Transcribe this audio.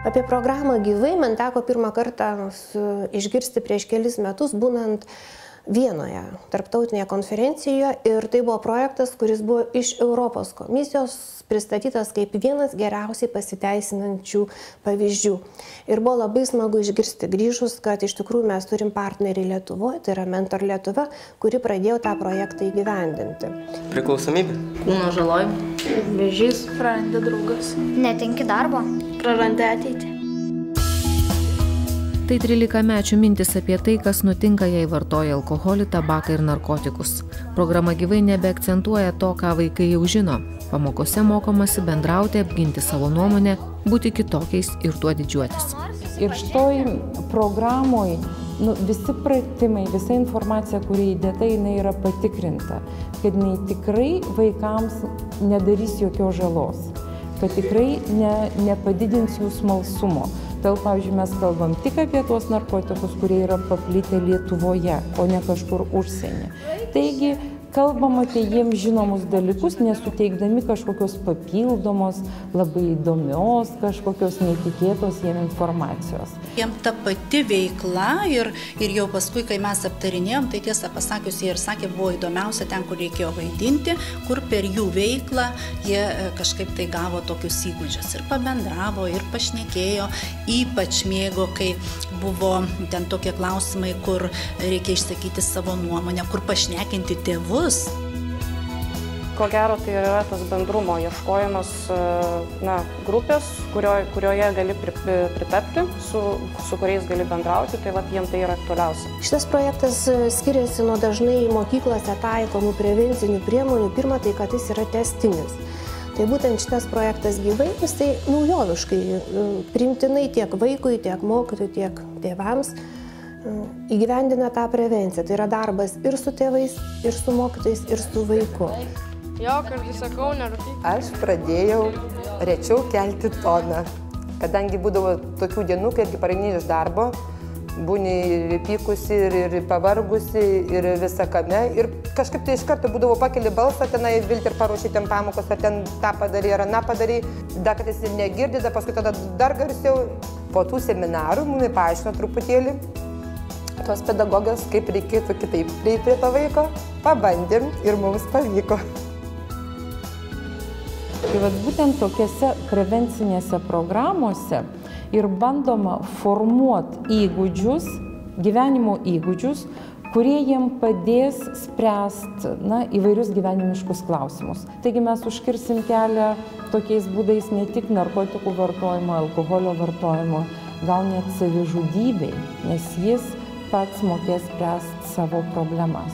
Apie programą Gyvai man teko pirmą kartą išgirsti prieš kelis metus, būnant Vienoje, tarptautinėje konferencijoje, ir tai buvo projektas, kuris buvo iš Europos komisijos pristatytas kaip vienas geriausiai pasiteisinančių pavyzdžių. Ir buvo labai smagu išgirsti grįžus, kad iš tikrųjų mes turim partnerį Lietuvoje, tai yra Mentor Lietuva, kuri pradėjo tą projektą įgyvendinti. Priklausomybė. Kūno žalojimai. Vėžys. Prarandi draugas. Netenki darbo. Prarandi ateitį. Tai 13-mečių mintis apie tai, kas nutinka, jei vartoja alkoholį, tabaką ir narkotikus. Programa Gyvai nebeakcentuoja to, ką vaikai jau žino. Pamokose mokomasi bendrauti, apginti savo nuomonę, būti kitokiais ir tuo didžiuotis. Ir šitoj programoj visi pratimai, visa informacija, kuri įdėta, jinai yra patikrinta, kad jinai tikrai vaikams nedarys jokios žalos, kad tikrai nepadidins jų smalsumo. Todėl, pavyzdžiui, mes kalbam tik apie tuos narkotikus, kurie yra paplitę Lietuvoje, o ne kažkur užsienį. Taigi, kalbam apie jiems žinomus dalykus, nesuteikdami kažkokios papildomos, labai įdomios, kažkokios netikėtos jiems informacijos. Jiems ta pati veikla ir jau paskui, kai mes aptarinėjom, tai tiesą pasakius, jie ir sakė, buvo įdomiausia ten, kur reikėjo vaidinti, kur per jų veiklą jie kažkaip tai gavo tokius įgūdžius ir pabendravo, ir pašnekėjo, ypač mėgo, kai buvo ten tokie klausimai, kur reikia išsakyti savo nuomonę, kur pašnekinti tėvus. Ko gero, tai yra tas bendrumo ieškojimas grupės, kurioje gali pritapti, su kuriais gali bendrauti, tai jiems tai yra aktualiausia. Šitas projektas skiriasi nuo dažnai mokyklose taikomų prevencinių priemonių. Pirma, tai kad jis yra tęstinis. Tai būtent šitas projektas Gyvai, jis tai naujoviškai, priimtinai tiek vaikui, tiek mokytojui, tiek tėvams įgyvendina tą prevenciją. Tai yra darbas ir su tėvais, ir su mokytojais, ir su vaiku. Jo, kartais sakau, nerūkyk. Aš pradėjau rečiau kelti toną, kadangi būdavo tokių dienų, kai irgi pareini iš darbo, būni ir pykusi, ir pavargusi, ir visa kame. Ir kažkaip tai iš karto būdavo pakeli balsą, tenai vilti ir paruošti ten pamokos, ar ten tą padarė, ar aną padarė. Dar kad jis negirdi, paskui tada dar garsiau. Po tų seminarų mums paaiškino truputėlį tos pedagogijos, kaip reikėtų kitaip prieiti prie to vaiko. Pabandėm ir mums pavyko. Tai būtent tokiose prevencinėse programuose ir bandoma formuoti įgūdžius, gyvenimo įgūdžius, kurie jiem padės spręsti įvairius gyvenimiškus klausimus. Taigi mes užkirsim kelią tokiais būdais ne tik narkotikų vartojimo, alkoholio vartojimo, gal net savižudybei, nes jis pats mokės spręsti savo problemas.